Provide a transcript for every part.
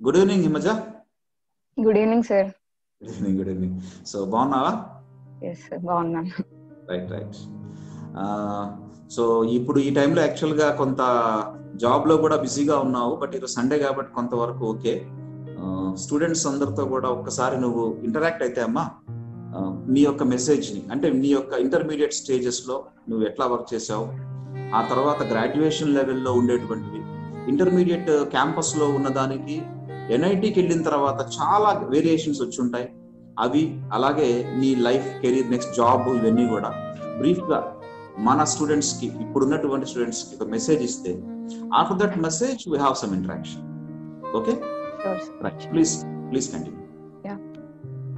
Good evening Himaja. Good evening sir. Good evening. So బాగున్నావా? Yes sir, బాగున్నాను. Right. So ఇప్పుడు ఈ టైంలో యాక్చువల్గా కొంత జాబ్లో కూడా బిజీగా ఉన్నావు, బట్ ఈరోజు సండే కాబట్టి కొంతవరకు ఓకే. స్టూడెంట్స్ అందరితో కూడా ఒక్కసారి నువ్వు ఇంటరాక్ట్ అయితే అమ్మా, నీ యొక్క మెసేజ్ని, అంటే నీ యొక్క ఇంటర్మీడియట్ స్టేజెస్లో నువ్వు ఎట్లా వర్క్ చేసావు, ఆ తర్వాత గ్రాడ్యుయేషన్ లెవెల్లో ఉండేటువంటివి, ఇంటర్మీడియట్ క్యాంపస్లో ఉన్నదానికి ఎన్ఐటికి వెళ్ళిన తర్వాత చాలా వేరియేషన్స్ వచ్చి ఉంటాయి అవి, అలాగే నీ లైఫ్ కెరీర్ నెక్స్ట్ జాబ్, ఇవన్నీ కూడా బ్రీఫ్గా మన స్టూడెంట్స్కి, ఇప్పుడున్నటువంటి స్టూడెంట్స్కి ఒక మెసేజ్ ఇస్తే after that message we have some interaction. Okay, right. Please continue.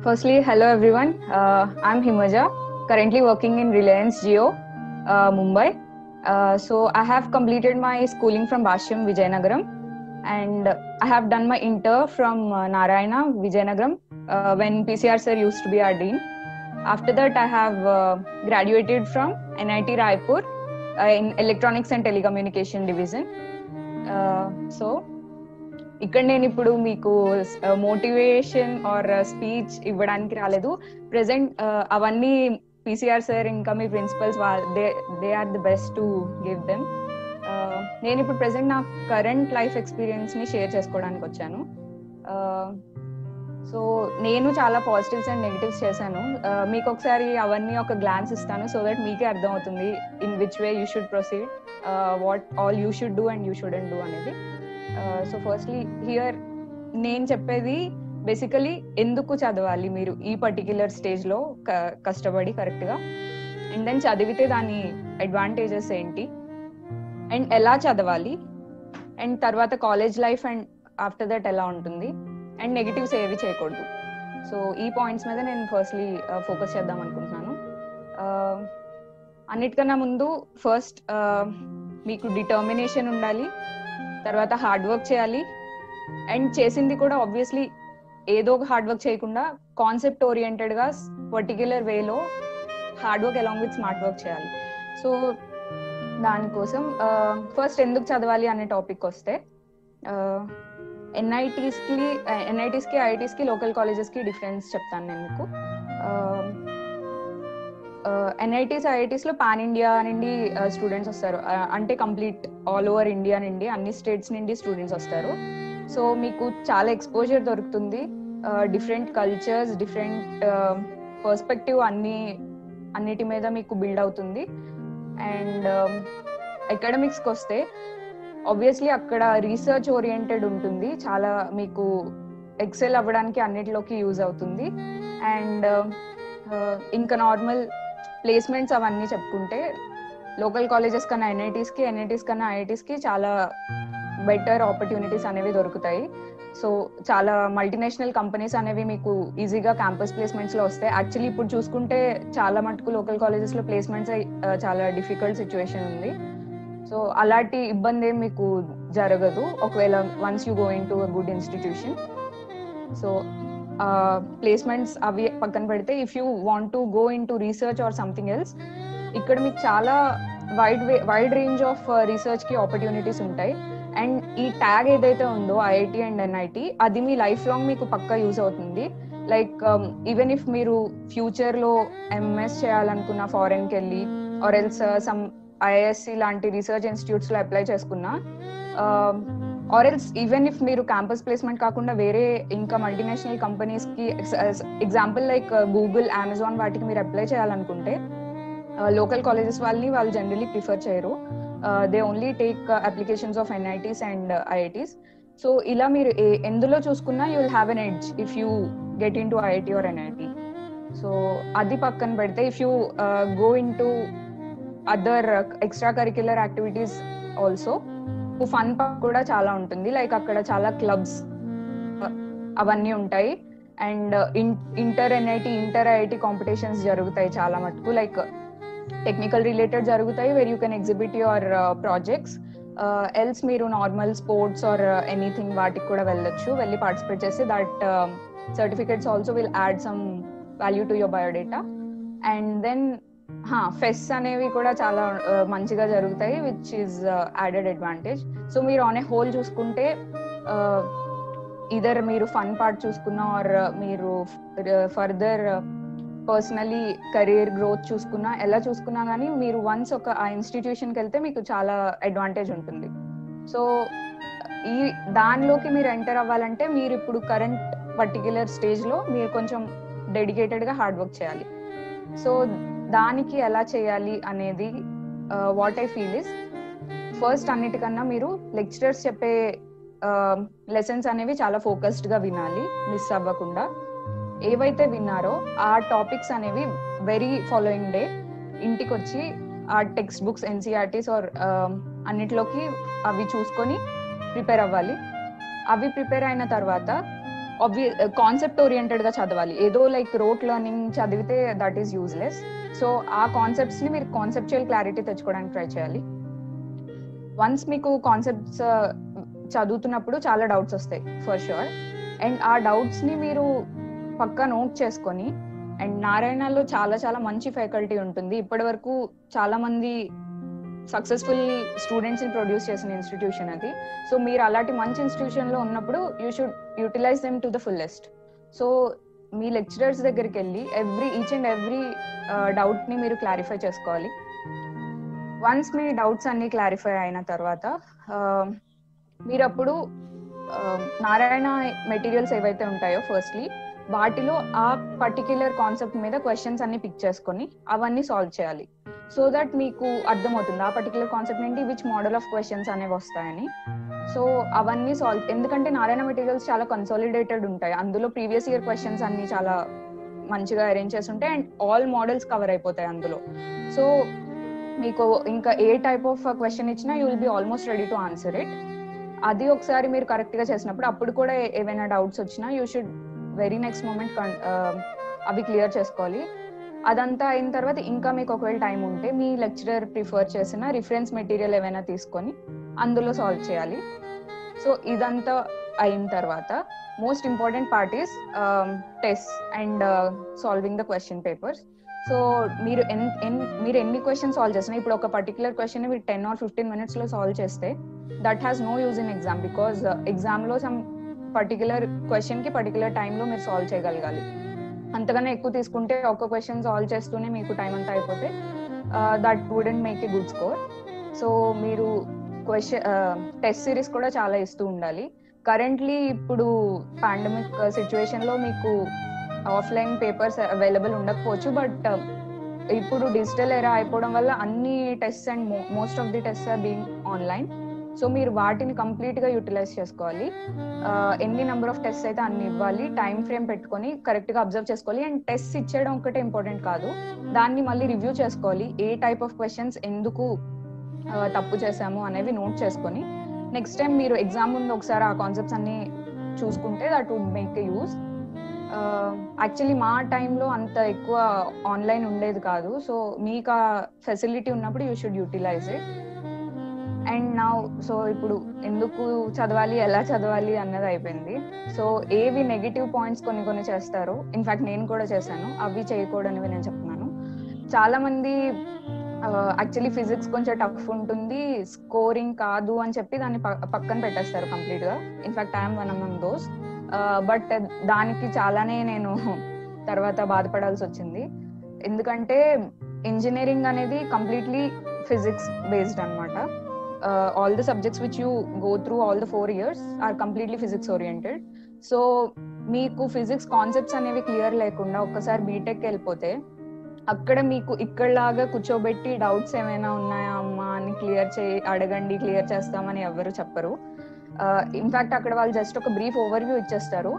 Firstly, hello everyone. I'm Himaja, currently working in Reliance Jio, Mumbai. So I have completed my schooling from Bhashyam, Vijayanagaram, and I have done my inter from Narayana, Vijayanagaram, when PCR sir used to be our dean. After that, I have graduated from NIT Raipur in Electronics and Telecommunication Division. So ఇక్కడ నేను ఇప్పుడు మీకు motivation are speech ఇవ్వడానికి రాలేదు. Present అవన్నీ PCR sir ఇంకా మీ principals they are the best to give them. నేను ఇప్పుడు ప్రెసెంట్ నా కరెంట్ లైఫ్ ఎక్స్పీరియన్స్ ని షేర్ చేసుకోవడానికి వచ్చాను. సో నేను చాలా పాజిటివ్స్ అండ్ నెగిటివ్స్ చేశాను. మీకు ఒకసారి అవన్నీ ఒక గ్లాన్స్ ఇస్తాను, సో దట్ మీకే అర్థం అవుతుంది in which way you should proceed, what all you should do and you shouldn't do అనేది. సో ఫస్ట్లీ హియర్ నేను చెప్పేది బేసికలీ ఎందుకు చదవాలి మీరు ఈ పర్టిక్యులర్ స్టేజ్లో కష్టపడి కరెక్ట్గా, అండ్ దెన్ చదివితే దాని అడ్వాంటేజెస్ ఏంటి అండ్ ఎలా చదవాలి, అండ్ తర్వాత college life and after that ఎలా ఉంటుంది, అండ్ నెగిటివ్స్ ఏవి చేయకూడదు. సో ఈ పాయింట్స్ మీద నేను ఫస్ట్లీ ఫోకస్ చేద్దాం అనుకుంటున్నాను. అన్నిటికన్నా ముందు ఫస్ట్ మీకు డిటర్మినేషన్ ఉండాలి, తర్వాత హార్డ్ వర్క్ చేయాలి, అండ్ చేసింది కూడా ఆబ్వియస్లీ ఏదో ఒక హార్డ్ వర్క్ చేయకుండా కాన్సెప్ట్ ఓరియంటెడ్గా పర్టిక్యులర్ వేలో hard work along with smart work చేయాలి. సో దానికోసం ఫస్ట్ ఎందుకు చదవాలి అనే టాపిక్ వస్తే, ఎన్ఐటీస్కి ఐఐటీస్కి లోకల్ కాలేజెస్కి డిఫరెన్స్ చెప్తాను నేను మీకు. ఎన్ఐటీస్ ఐఐటీస్లో పాన్ ఇండియా నుండి స్టూడెంట్స్ వస్తారు, అంటే కంప్లీట్ ఆల్ ఓవర్ ఇండియా నుండి అన్ని స్టేట్స్ నుండి స్టూడెంట్స్ వస్తారు. సో మీకు చాలా ఎక్స్పోజర్ దొరుకుతుంది, డిఫరెంట్ కల్చర్స్, డిఫరెంట్ పర్స్పెక్టివ్ అన్నిటి మీద మీకు బిల్డ్ అవుతుంది. అండ్ అకాడమిక్స్కి వస్తే ఆబ్వియస్లీ అక్కడ రీసెర్చ్ ఓరియంటెడ్ ఉంటుంది, చాలా మీకు ఎక్సెల్ అవ్వడానికి అన్నిటిలోకి యూజ్ అవుతుంది. అండ్ ఇంకా నార్మల్ ప్లేస్మెంట్స్ అవన్నీ చెప్పుకుంటే లోకల్ కాలేజెస్ కన్నా ఎన్ఐటీస్ కన్నా ఐఐటీస్కి చాలా బెటర్ ఆపర్చునిటీస్ అనేవి దొరుకుతాయి. సో చాలా మల్టీనేషనల్ కంపెనీస్ అనేవి మీకు ఈజీగా క్యాంపస్ ప్లేస్మెంట్స్లో వస్తాయి. యాక్చువల్లీ ఇప్పుడు చూసుకుంటే చాలా మటుకు లోకల్ కాలేజెస్లో ప్లేస్మెంట్స్ చాలా డిఫికల్ట్ సిచ్యువేషన్ ఉంది. సో అలాంటి ఇబ్బంది ఏం మీకు జరగదు ఒకవేళ once you go in to a good institution. So placements అవి పక్కన పెడితే, if you want to go in to research are something else, ఇక్కడ మీకు చాలా వైడ్ రేంజ్ ఆఫ్ రీసెర్చ్కి ఆపర్చునిటీస్ ఉంటాయి. అండ్ ఈ ట్యాగ్ ఏదైతే ఉందో ఐఐటి అండ్ ఎన్ఐటి, అది మీ లైఫ్ లాంగ్ మీకు పక్కా యూజ్ అవుతుంది. లైక్ ఈవెన్ ఇఫ్ మీరు ఫ్యూచర్లో ఎంఎస్ చేయాలనుకున్న ఫారెన్కి వెళ్ళి ఆర్ ఎల్స్ సమ్ ఐఐఎస్సి లాంటి రీసెర్చ్ ఇన్స్టిట్యూట్స్లో అప్లై చేసుకున్నా, ఆర్ ఎల్స్ ఈవెన్ ఇఫ్ మీరు క్యాంపస్ ప్లేస్మెంట్ కాకుండా వేరే ఇంకా మల్టీనేషనల్ కంపెనీస్కి, ఎగ్జాంపుల్ లైక్ గూగుల్, అమెజాన్ వాటికి మీరు అప్లై చేయాలనుకుంటే లోకల్ కాలేజెస్ వాళ్ళు జనరలీ ప్రిఫర్ చేయరు. They only take applications of NITs and IITs. So ఇలా మీరు ఎందులో చూసుకున్నా you will have an edge if you get in to IIT are NIT. So అది పక్కన పెడితే, if you go in to other extra curricular activities also, fun కూడా చాలా ఉంటుంది. లైక్ అక్కడ చాలా క్లబ్స్ అవన్నీ ఉంటాయి. And inter NIT, inter IIT competitions జరుగుతాయి చాలా మటుకు, లైక్ టెక్నికల్ రిలేటెడ్ జరుగుతాయి, where you can exhibit your projects. Else మీరు నార్మల్ స్పోర్ట్స్ ఆర్ ఎనీథింగ్ వాటికి కూడా వెళ్ళి పార్టిసిపేట్ చేసి that certificates also will add some value to your biodata. And then fest అనేవి కూడా చాలా మంచిగా జరుగుతాయి, which is added advantage. So మీరు ఆన్ ఏ హోల్ చూసుకుంటే ఇదర్ మీరు ఫన్ పార్ట్ చూసుకున్నా ఆర్ మీరు ఫర్దర్ పర్సనలీ కెరీర్ గ్రోత్ చూసుకున్నా ఎలా చూసుకున్నా కానీ మీరు వన్స్ ఆ ఇన్స్టిట్యూషన్కి వెళ్తే మీకు చాలా అడ్వాంటేజ్ ఉంటుంది. సో దానిలోకి మీరు ఎంటర్ అవ్వాలంటే మీరు ఇప్పుడు కరెంట్ పర్టిక్యులర్ స్టేజ్లో మీరు కొంచెం డెడికేటెడ్గా హార్డ్ వర్క్ చేయాలి. సో దానికి ఎలా చేయాలి అనేది what I feel is, first అన్నిటికన్నా మీరు లెక్చరర్స్ చెప్పే లెసన్స్ అనేవి చాలా ఫోకస్డ్గా వినాలి, మిస్ అవ్వకుండా. ఏవైతే విన్నారో ఆ టాపిక్స్ అనేవి వెరీ ఫాలోయింగ్ డే ఇంటికి వచ్చి ఆ టెక్స్ట్ బుక్స్ ఎన్సీఆర్టీస్ ఆర్ అన్నిట్లోకి అవి చూసుకొని ప్రిపేర్ అవ్వాలి. అవి ప్రిపేర్ అయిన తర్వాత కాన్సెప్ట్ ఓరియంటెడ్ గా చదవాలి. ఏదో లైక్ రోట్ లెర్నింగ్ చదివితే దట్ ఈస్ యూజ్లెస్. సో ఆ కాన్సెప్ట్స్ ని మీరు కాన్సెప్చువల్ క్లారిటీ తెచ్చుకోవడానికి ట్రై చేయాలి. వన్స్ మీకు కాన్సెప్ట్స్ చదువుతున్నప్పుడు చాలా డౌట్స్ వస్తాయి ఫర్ షూర్, అండ్ ఆ డౌట్స్ ని మీరు పక్కా నోట్ చేసుకొని, అండ్ నారాయణలో చాలా చాలా మంచి ఫ్యాకల్టీ ఉంటుంది. ఇప్పటి వరకు చాలా మంది సక్సెస్ఫుల్ స్టూడెంట్స్ ని ప్రొడ్యూస్ చేసిన ఇన్స్టిట్యూషన్ అది. సో మీరు అలాంటి మంచి ఇన్స్టిట్యూషన్ లో ఉన్నప్పుడు you should utilise them to the fullest. So మీ లెక్చరర్స్ దగ్గరికి వెళ్ళి ఈచ్ అండ్ ఎవ్రీ డౌట్ ని మీరు క్లారిఫై చేసుకోవాలి. వన్స్ మీ డౌట్స్ అన్ని క్లారిఫై అయిన తర్వాత మీరు అప్పుడు నారాయణ మెటీరియల్స్ ఏవైతే ఉంటాయో ఫస్ట్లీ వాటిలో ఆ పర్టిక్యులర్ కాన్సెప్ట్ మీద క్వశ్చన్స్ అన్ని పిక్ చేసుకొని అవన్నీ సాల్వ్ చేయాలి. సో దట్ మీకు అర్థమవుతుంది ఆ పర్టికులర్ కాన్సెప్ట్ నుండి విచ్ మోడల్ ఆఫ్ క్వశ్చన్స్ అనేవి వస్తాయని. సో అవన్నీ సాల్వ్, ఎందుకంటే నారాయణ మెటీరియల్స్ చాలా కన్సాలిడేటెడ్ ఉంటాయి, అందులో ప్రీవియస్ ఇయర్ క్వశ్చన్స్ అన్ని చాలా మంచిగా అరేంజ్ చేసి ఉంటాయి అండ్ ఆల్ మోడల్స్ కవర్ అయిపోతాయి అందులో. సో మీకు ఇంకా ఏ టైప్ ఆఫ్ క్వశ్చన్ ఇచ్చినా you will be almost ready to answer it. అది ఒకసారి మీరు కరెక్ట్ గా చేసినప్పుడు అప్పుడు కూడా ఏవైనా డౌట్స్ వచ్చినా you should very next moment అవి క్లియర్ చేసుకోవాలి. అదంతా అయిన తర్వాత ఇంకా మీకు ఒకవేళ టైం ఉంటే మీ లెక్చరర్ ప్రిఫర్ చేసిన రిఫరెన్స్ మెటీరియల్ ఏమైనా తీసుకొని అందులో సాల్వ్ చేయాలి. సో ఇదంతా అయిన తర్వాత most important part is test and solving the question papers. So మీరు ఎన్ని క్వశ్చన్ సాల్వ్ చేసినా, ఇప్పుడు ఒక పర్టికులర్ క్వశ్చన్ మీరు 10 or 15 minutes లో సాల్వ్ చేస్తే that has no use in exam, because exam లో సమ్ పర్టికులర్ క్వశ్చన్ కి పర్టికులర్ టైంలో మీరు సాల్వ్ చేయగలగాలి. అంతకన్నా ఎక్కువ తీసుకుంటే ఒక క్వశ్చన్ సాల్వ్ చేస్తూనే మీకు టైం అంతా అయిపోతే that wouldn't make a good score. So మీరు టెస్ట్ సిరీస్ కూడా చాలా ఇస్తూ ఉండాలి. కరెంట్లీ ఇప్పుడు పాండమిక్ సిచ్యువేషన్ లో మీకు ఆఫ్లైన్ పేపర్స్ అవైలబుల్ ఉండకపోవచ్చు, బట్ ఇప్పుడు డిజిటల్ ఎరా అయిపోవడం వల్ల అన్ని tests and most of the tests are being online. So మీరు వాటిని కంప్లీట్ గా యూటిలైజ్ చేసుకోవాలి. ఎన్ని నెంబర్ ఆఫ్ టెస్ట్ అయితే అన్ని ఇవ్వాలి, టైం ఫ్రేమ్ పెట్టుకొని కరెక్ట్ గా అబ్జర్వ్ చేసుకోవాలి. అండ్ టెస్ట్ ఇచ్చేయడం ఒకటే ఇంపార్టెంట్ కాదు, దాన్ని మళ్ళీ రివ్యూ చేసుకోవాలి. ఏ టైప్ ఆఫ్ క్వశ్చన్స్ ఎందుకు తప్పు చేసాము అనేవి నోట్ చేసుకొని నెక్స్ట్ టైం మీరు ఎగ్జామ్ ముందు ఒకసారి ఆ కాన్సెప్ట్స్ అన్ని చూసుకుంటే that would make a use. Actually మా టైంలో అంత ఎక్కువ ఆన్లైన్ ఉండేది కాదు. సో మీకు ఆ ఫెసిలిటీ ఉన్నప్పుడు you should utilise it. And now so ఇప్పుడు ఎందుకు చదవాలి, ఎలా చదవాలి అన్నది అయిపోయింది. సో ఏవి నెగిటివ్ పాయింట్స్ కొన్ని చేస్తారు, ఇన్ఫాక్ట్ నేను కూడా చేశాను, అవి చేయకూడనివి నేను చెప్తున్నాను. చాలా మంది యాక్చువల్లీ ఫిజిక్స్ కొంచెం టఫ్ ఉంటుంది, స్కోరింగ్ కాదు అని చెప్పి దాన్ని పక్కన పెట్టేస్తారు కంప్లీట్ గా. In fact I'm one among those. But దానికి చాలానే నేను తర్వాత బాధపడాల్సి వచ్చింది, ఎందుకంటే ఇంజనీరింగ్ అనేది కంప్లీట్లీ ఫిజిక్స్ బేస్డ్ అనమాట. all the subjects which you go through all the 4 years are completely physics oriented. So మీకు ఫిజిక్స్ కాన్సెప్ట్స్ అనేవి క్లియర్ లేకుండా ఒక్కసారి బీటెక్ వెళ్ళిపోతే అక్కడ మీకు ఇక్కడలాగా కూర్చోబెట్టి డౌట్స్ ఏమైనా ఉన్నాయా అమ్మా అని అడగండి, క్లియర్ చేస్తామని ఎవరు చెప్పరు. ఇన్ఫాక్ట్ అక్కడ వాళ్ళు జస్ట్ ఒక బ్రీఫ్ ఓవర్వ్యూ ఇచ్చేస్తారు.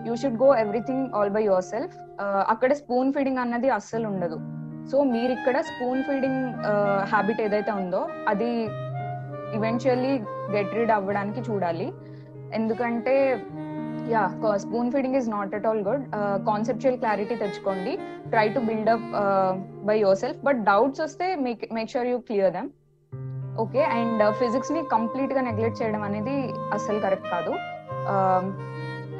You should go everything all by your self. అక్కడ స్పూన్ ఫీడింగ్ అన్నది అస్సలు ఉండదు. సో మీరు ఇక్కడ స్పూన్ ఫీడింగ్ హ్యాబిట్ ఏదైతే ఉందో అది ఈవెన్చువల్లీ గెట్ రీడ్ అవ్వడానికి చూడాలి. ఎందుకంటే spoon feeding is not at all good. Conceptual clarity తెచ్చుకోండి, try to build up by yourself. But doubts వస్తే make sure you clear them. Okay, and physics ని complete గా నెగ్లెక్ట్ చేయడం అనేది అస్సలు కరెక్ట్ కాదు.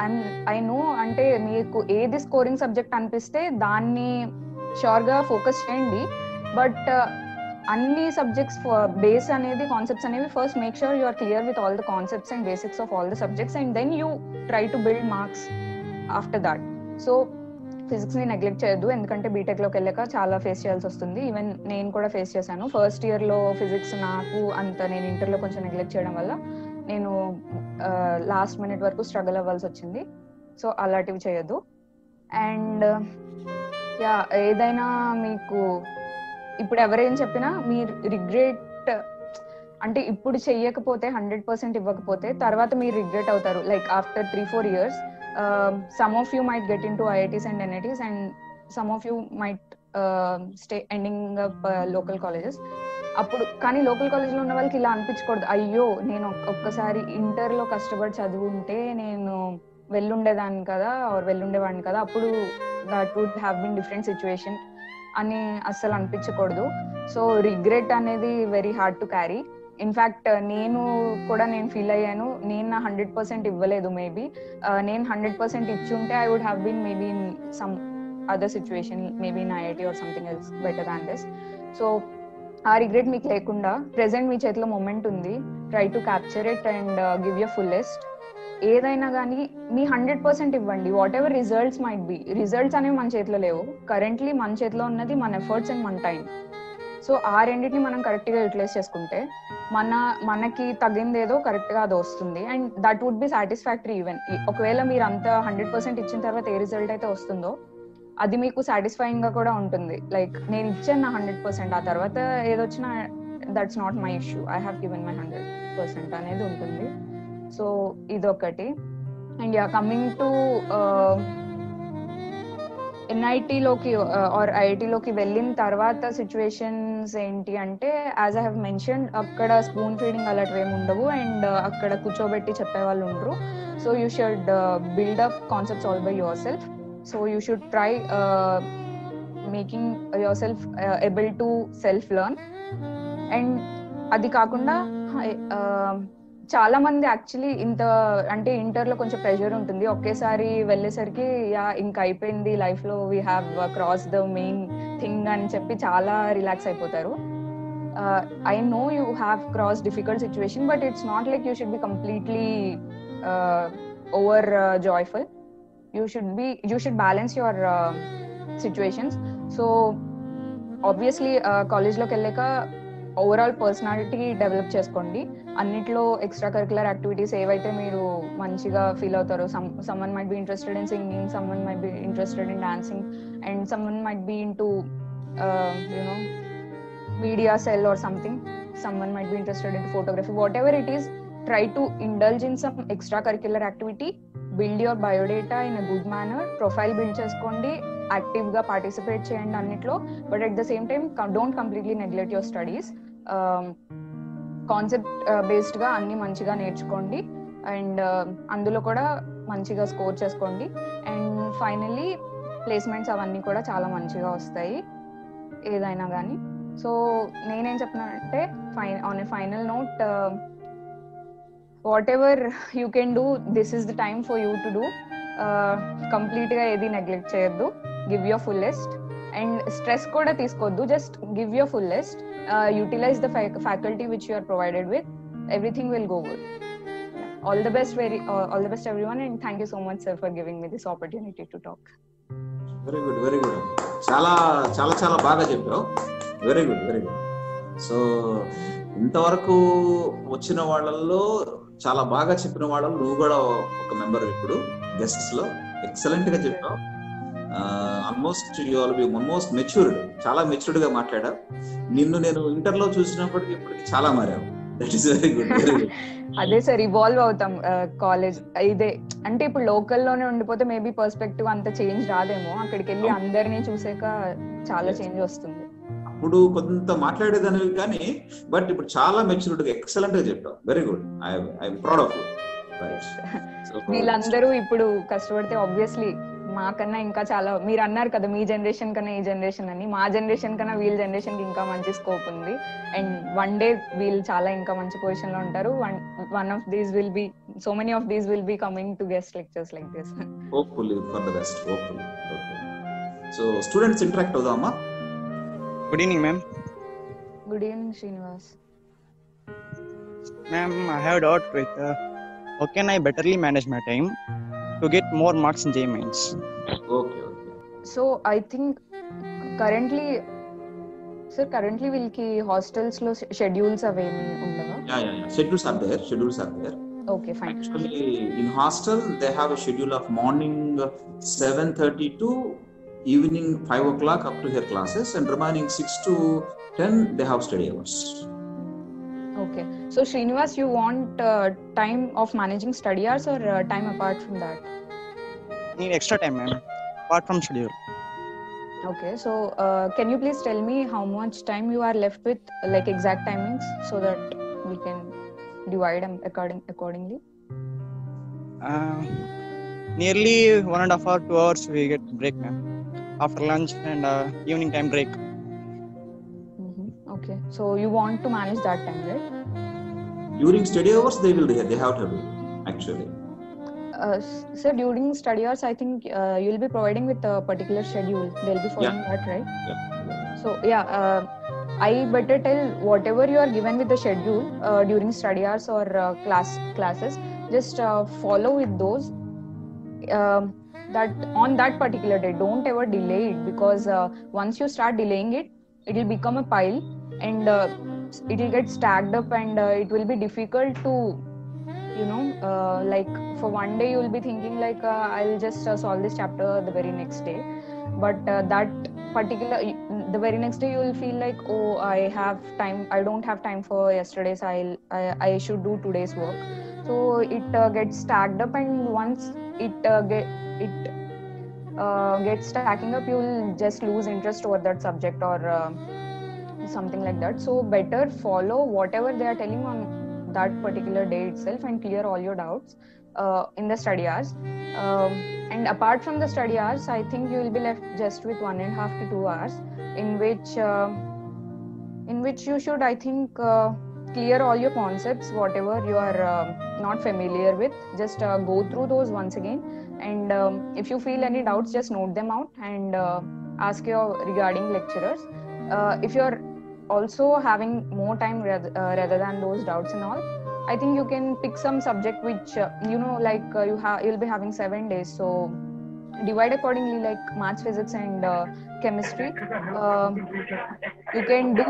అండ్ ఐ నో, అంటే మీకు ఏది స్కోరింగ్ సబ్జెక్ట్ అనిపిస్తే దాన్ని షూర్ గా ఫోకస్ చేయండి. బట్ అన్ని సబ్జెక్ట్స్ బేస్ అనేది కాన్సెప్ట్స్ అనేవి first make sure you are clear with all the concepts and basics of all the subjects and then you try to build marks after that. So physics ని neglect చేయొద్దు, ఎందుకంటే BTech లోకి వెళ్ళాక చాలా face చేయాల్సి వస్తుంది. Even నేను కూడా ఫేస్ చేశాను. ఫస్ట్ ఇయర్ లో ఫిజిక్స్ నాకు అంత, నేను ఇంటర్లో కొంచెం నెగ్లెక్ట్ చేయడం వల్ల నేను లాస్ట్ మినిట్ వరకు స్ట్రగుల్ అవ్వాల్సి వచ్చింది. సో అలాంటివి చేయొద్దు. అండ్ యా, ఏదైనా మీకు ఇప్పుడు ఎవరేం చెప్పినా మీరు రిగ్రెట్ అంటే ఇప్పుడు చెయ్యకపోతే 100% ఇవ్వకపోతే తర్వాత మీరు రిగ్రెట్ అవుతారు. Like after 3-4 years some of you might get into IITs and NITs and some of you might stay ending up local colleges. అప్పుడు కానీ లోకల్ కాలేజ్లో ఉన్న వాళ్ళకి ఇలా అనిపించకూడదు, అయ్యో నేను ఒక్కసారి ఇంటర్లో కష్టపడి చదువుంటే నేను వెళ్ళుండేదాన్ని కదా ఆర్ వెళ్ళుండేవాడిని కదా, అప్పుడు that would have been different situation అని అస్సలు అనిపించకూడదు. సో రిగ్రెట్ అనేది very hard to carry. In fact నేను ఫీల్ అయ్యాను, నేను నా 100% ఇవ్వలేదు. మేబీ నేను 100% ఇచ్చుంటే I would have been maybe in some other situation, maybe in IIT or something else better than this. So ఆ రిగ్రెట్ మీకు లేకుండా ప్రెసెంట్ మీ చేతిలో మూమెంట్ ఉంది, try to capture it and give your fullest. ఏదైనా కానీ మీ 100% ఇవ్వండి, what ever results might be. Results అనేవి మన చేతిలో లేవు, కరెంట్లీ మన చేతిలో ఉన్నది మన ఎఫర్ట్స్ అండ్ మన టైం. సో ఆ రెండింటిని మనం కరెక్ట్గా యూటిలైజ్ చేసుకుంటే మనకి తగ్గింది ఏదో కరెక్ట్గా అది వస్తుంది and that would be satisfactory. Even ఒకవేళ మీరు అంత 100% ఇచ్చిన తర్వాత ఏ రిజల్ట్ అయితే వస్తుందో అది మీకు సాటిస్ఫైయింగ్ గా కూడా ఉంటుంది. లైక్ నేను ఇచ్చాను నా 100%, ఆ తర్వాత ఏదొచ్చినా that's not my issue, I have given my 100% అనేది ఉంటుంది. సో ఇదొకటి. And yeah, coming to NIT లోకి ఆర్ IIT లోకి వెళ్ళిన తర్వాత సిచ్యువేషన్స్ ఏంటి అంటే, యాజ్ ఐ హ్యావ్ మెన్షన్, అక్కడ స్పూన్ ఫీడింగ్ అలాంటివి ఏమి ఉండవు అండ్ అక్కడ కూర్చోబెట్టి చెప్పేవాళ్ళు ఉండరు. So you should build up concepts all by your self. So you should try making your self able to self learn. And అది కాకుండా చాలా మంది యాక్చువల్లీ అంటే ఇంటర్లో కొంచెం ప్రెషర్ ఉంటుంది, ఒకేసారి వెళ్ళేసరికి యా ఇంకా అయిపోయింది లైఫ్ లో, we have cross the main thing అని చెప్పి చాలా రిలాక్స్ అయిపోతారు. I know you have cross difficult situation, but it's not like you should be completely over joyful. you should balance your situations. So obviously college లోకి వెళ్ళాక overall personality develop చేసుకోండి. అన్నిట్లో extra curricular activities ఏవైతే మీరు మంచిగా feel అవుతారో, someone might be interested in singing, someone might be interested in dancing, and someone might be into media cell or something, someone might be interested in photography, whatever it is, try to indulge in some extra curricular activity. Build your biodata in a good manner, profile build చేసుకోండి, active గా participate చేయండి అన్నిట్లో. But at the same time don't completely neglect your studies. Concept based గా అన్ని మంచిగా నేర్చుకోండి and అందులో కూడా మంచిగా స్కోర్ చేసుకోండి. అండ్ ఫైనల్లీ ప్లేస్మెంట్స్ అవన్నీ కూడా చాలా మంచిగా వస్తాయి ఏదైనా కానీ. సో నేనేం చెప్తున్నానంటే, on a final note, whatever you can do, this is the time for you to do. Complete గా ఏది నెగ్లెక్ట్ చేయొద్దు, give your fullest. And stress కూడా తీసుకోవద్దు, just give your fullest. Utilize the faculty which you are provided with, everything will go good. All the best everyone, and thank you so much sir for giving me this opportunity to talk. Very good చాలా చాలా చాలా బాగా చెప్పావు. Very good. So ఇంతవరకు వచ్చిన వాళ్ళల్లో చాలా బాగా చెప్పిన వాళ్ళలో నువ్వు కూడా ఒక మెంబర్. ఇప్పుడు గెస్ట్స్ లో ఎక్సలెంట్ గా చెప్పావు. ఆల్మోస్ట్ మెచ్యూర్డ్, చాలా మెచ్యూర్డ్ గా మాట్లాడావు. నిన్ను నేను ఇంటర్లో చూసినప్పటికీ ఇప్పటికి చాలా మారావు. That is very good. అదే సార్, ఇవాల్వ్ అవుతాం కాలేజ్. ఇదే అంటే ఇప్పుడు లోకల్లోనే ఉండిపోతే మేబీ పర్స్పెక్టివ్ అంత చేంజ్ రాదేమో, అక్కడికి వెళ్ళి అందరినీ చూసాక చాలా చేంజ్ వస్తుంది. ఇప్పుడు కొంత మాట్లాడేదానివి కానీ బట్ ఇప్పుడు చాలా మెచ్యూర్డ్ గా ఎక్సలెంట్ గా చెప్పావు. Very good, I'm proud of you. వీళ్ళందరూ ఇప్పుడు కష్టపడితే ఆబ్వియస్లీ మాకన్నా ఇంకా చాలా, మీరు అన్నారు కదా మీ జనరేషన్ కన్నా ఈ జనరేషన్ అని, మా జనరేషన్ కన్నా వీళ్ళ జనరేషన్ కి ఇంకా మంచి స్కోప్ ఉంది. అండ్ వన్ డే వీళ్ళు చాలా ఇంకా మంచి పొజిషన్ లో ఉంటారు. one of these will be, so many of these will be coming to guest lectures like this. Hopefully for the best. Hopefully. Okay. So students interact అవుదామా? Good evening ma'am. Good evening, Srinivas. Ma'am, I have a doubt with how can I betterly manage my time to get more marks in JEE Mains? Okay. So I think currently వీళ్ళకి hostels లో schedules అవేమి ఉండవా? Yeah. Schedules are there. Okay, fine. Actually, in hostel, they have a schedule of morning 7:30 to evening 5 o'clock up to their classes, and remaining 6 to 10, they have study hours. Okay. So Srinivas, you want time of managing study hours or time apart from that? Need extra time, ma'am, apart from schedule. Okay. So can you please tell me how much time you are left with, like exact timings, so that we can divide them accordingly? Nearly 1.5 or 2 hours we get break, ma'am. After lunch and evening time break. Okay. So you want to manage that time, right? During study hours, they have to do actually. Sir, during study hours, I think you'll be providing with a particular schedule. They'll be following that, right? Yeah. So I better tell whatever you are given with the schedule during study hours or classes, just follow with those. That on that particular day, don't ever delay it, because once you start delaying it, it will become a pile and it will get stacked up, and it will be difficult to, like for one day you will be thinking like I'll just solve this chapter the very next day, but the very next day you will feel like, oh, I don't have time for yesterday's, I should do today's work. So it gets stacked up, and once it gets stacking up, you will just lose interest over that subject or something like that. So better follow whatever they are telling on that particular day itself and clear all your doubts in the study hours. And apart from the study hours, I think you will be left just with 1.5 to 2 hours in which you should, I think, clear all your concepts, whatever you are not familiar with. Just go through those once again, and if you feel any doubts, just note them out and ask your regarding lecturers. If you're also having more time rather than those doubts and all, I think you can pick some subject which you'll be having 7 days, so divide accordingly, like maths, physics and chemistry. You can do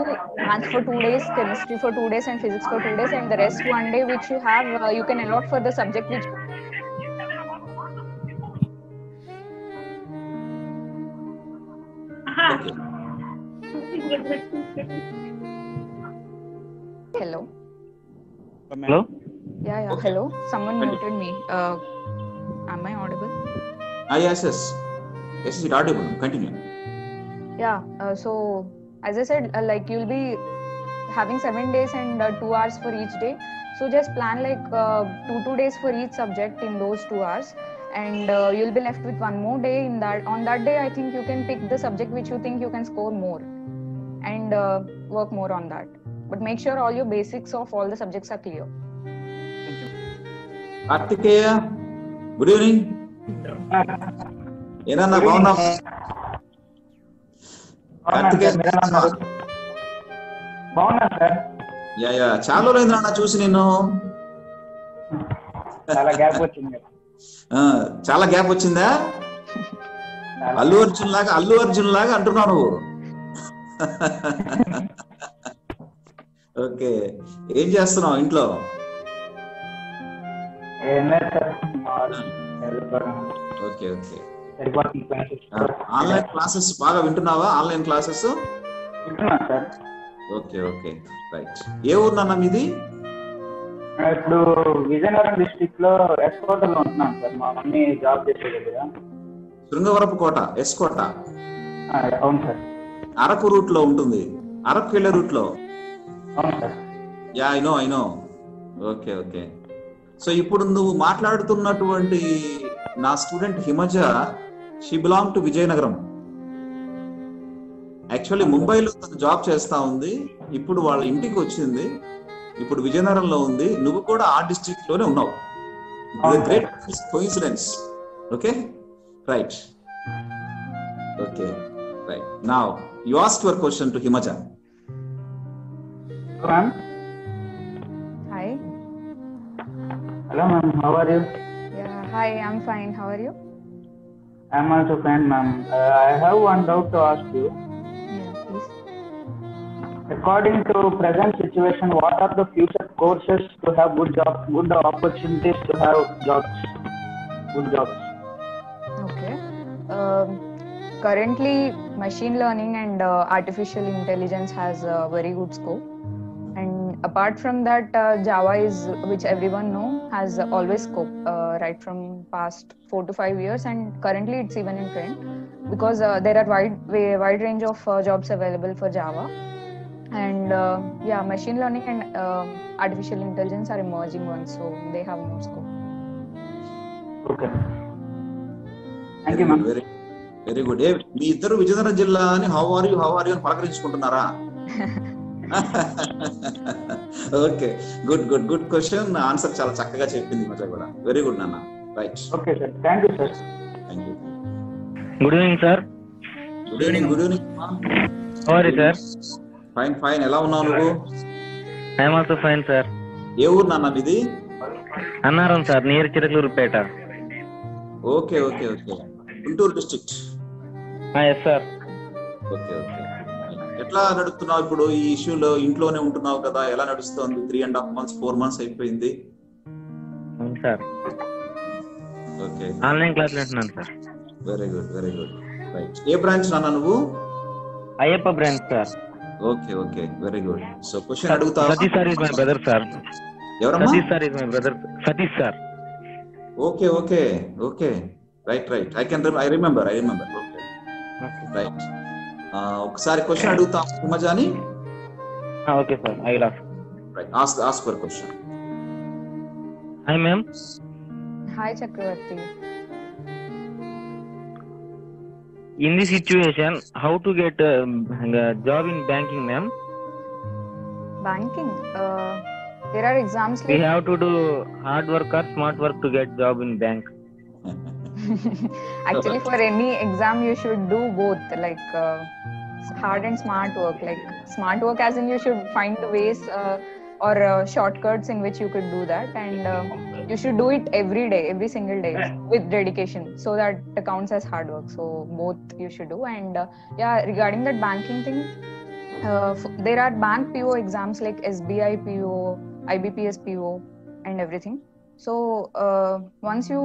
maths for 2 days, chemistry for 2 days and physics for 2 days, and the rest one day which you have, you can allot for the subject which Okay. Hello. Hello? Yeah. Okay. Hello. Someone Hello. muted me. Am I audible? Yes, it audible. Continue. Yeah. So as I said, like you'll be having 7 days and 2 hours for each day. So just plan like 2 days for each subject in those 2 hours, and you'll be left with one more day. On that day, I think you can pick the subject which you think you can score more and work more on that. But make sure all your basics of all the subjects are clear. Thank you. Kartikeya, good evening. ಏನನ್ನ ಭವನ కార్తికేయ బాగున్నా sir. Yeah చాలా రోజులైంది అన్న చూసి నిన్ను. చాలా gap వచ్చింది. చాలా గ్యాప్ వచ్చిందా? అల్లు అర్జున్ లాగా అంటున్నావు నువ్వు. ఓకే, ఏం చేస్తున్నావు ఇంట్లో? ఓకే, ఆన్లైన్ క్లాసెస్ బాగా వింటున్నావా? Online classes okay, right. ఏ ఊరు నాన్న మీది? ఇప్పుడు విజయనగరం డిస్ట్రిక్ట్ లో ఎస్కోటలో ఉంటున్నాను సార్. మా మమ్మీ జాబ్ చేసే దగ్గర. శృంగవరపు కోట, ఎస్కోట. అవును సార్. అరకు రూట్ లో ఉంటుంది, అరకు వెళ్ళే రూట్ లో. అవును sir. Yeah, I know. Okay. So ఇప్పుడు నువ్వు మాట్లాడుతున్నటువంటి నా student Himaja, she belong to Vizianagaram. Actually ముంబైలో తను జాబ్ చేస్తా ఉంది. ఇప్పుడు వాళ్ళ ఇంటికి వచ్చింది, ఇప్పుడు విజయనగరంలో ఉంది. నువ్వు కూడా ఆ డిస్ట్రిక్ట్ లోనే ఉన్నావు. Great coincidence. Okay, right. Now you ask your question to Himaja. Ma'am. Hi. Hello, ma'am. How are you? Yeah, hi, I'm fine. How are you? I'm also fine, ma'am. I have one doubt to ask you. Yeah, please. According to present situation, what are the future courses to have good opportunities to have good jobs? Okay. Um, Currently, machine learning and artificial intelligence has a very good scope. And apart from that, Java is, which everyone know, has always scope right from past 4 to 5 years, and currently it's even in trend because there are wide range of jobs available for Java. And yeah, machine learning and artificial intelligence are emerging ones, so they have more scope. Okay. Thank very you, good, ma'am. Very good. ఏ మీ ఇద్దరు విజయనగరం జిల్లా అని how are you అని పలకరించుకుంటున్నారా? Okay, good good good question. Answer చాలా చక్కగా చెప్పింది మజా కూడా. వెరీ గుడ్ నాన్న. Right. Okay, sir. Thank you, sir. Thank you. Good evening sir. Good evening. Good evening. How are you sir? Fine fine. ఎలా ఉన్నావు నువ్వు? I'm also fine sir. ఏ ఊరు నాన్న మీది? Annaram sir, near Chilakaluripet. Okay okay okay. Guntur district. Yes sir. Okay okay. ఎట్లా నడుపుతున్నావు ఇప్పుడు ఈ ఇష్యూలో? ఇంట్లోనే ఉంటున్నావు కదా, ఎలా నడుస్తోంది? 3.5 months 4 months అయిపోయింది. అవును సార్. ఓకే, ఆన్లైన్ క్లాస్ వింటున్నాను sir. Very good very good. Right. ఏ బ్రాంచ్ నాన్న నువ్వు? Ayyappa branch sir. Okay okay, very good. So question అడుగుతా. Satish sir is my brother sir. ఎవరమ్మా? Satish sir is my brother. Satish sir. Okay okay okay. Right right. I remember. Okay right. ఒకసారి question అడుగుతా హిమజాని. Okay sir, I will ask. Right, ask for question. Hi ma'am. Hi, Chakravarti. In this situation, how to get a job in banking, ma'am? Banking. There are exams We like have to do hard work or smart work to get job in bank. actually for any exam you should do both, like hard and smart work. Like smart work as in you should find the ways or shortcuts in which you could do that, and you should do it every day, every single day with dedication, so that it counts as hard work. So both you should do. And yeah, regarding that banking thing, there are bank PO exams like SBI PO, IBPS PO and everything. So once you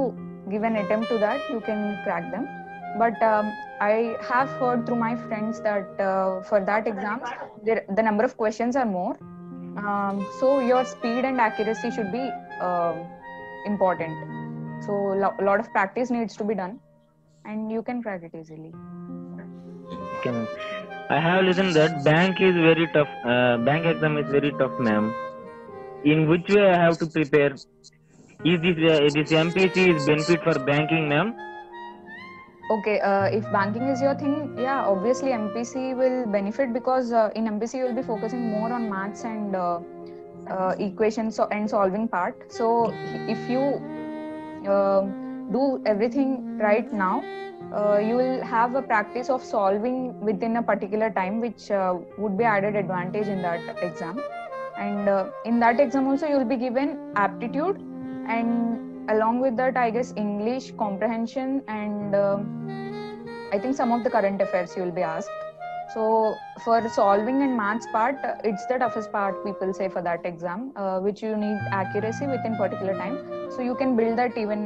give an attempt to that, you can crack them. But I have heard through my friends that for that exams, the number of questions are more. So your speed and accuracy should be important. So lot of practice needs to be done, and you can crack it easily. Okay, ma'am. I have listened that bank is very tough. Bank exam is very tough, ma'am. In which way I have to prepare? Is this MPC is benefit for banking, ma'am? Okay, if banking is your thing, yeah, obviously MPC will benefit because in MPC you will be focusing more on maths and equations and solving part. So if you do everything right now, you will have a practice of solving within a particular time, which would be added advantage in that exam. And in that exam also you will be given aptitude, and along with that I guess English comprehension, and I think some of the current affairs you will be asked. So for solving and maths part, it's the toughest part, people say, for that exam, which you need accuracy within particular time. So you can build that even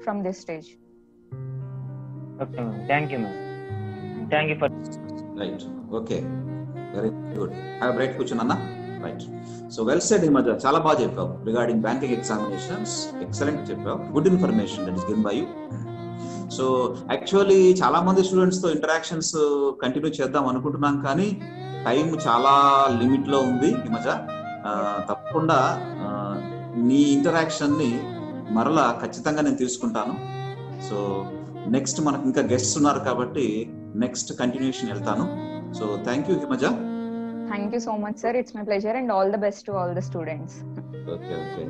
from this stage. Okay, ma'am. Thank you, ma'am. Thank you for. Right. Okay, very good. Have bright question అన్న. Right. So well said Himaja, చాలా బాగా చెప్పావు regarding banking examinations. Excellent చెప్పావు. Good information that is given by you. So actually చాలా మంది students తో interactions continue చేద్దాం అనుకుంటున్నాం, కానీ టైం చాలా లిమిట్ లో ఉంది హిమజ. తప్పకుండా నీ ఇంటరాక్షన్ ని మరలా ఖచ్చితంగా నేను తీసుకుంటాను. సో నెక్స్ట్ మనకు ఇంకా గెస్ట్స్ ఉన్నారు కాబట్టి నెక్స్ట్ కంటిన్యూషన్ వెళ్తాను. So thank you Himaja. Thank you so much, sir. It's my pleasure, and all the best to all the students. Okay okay.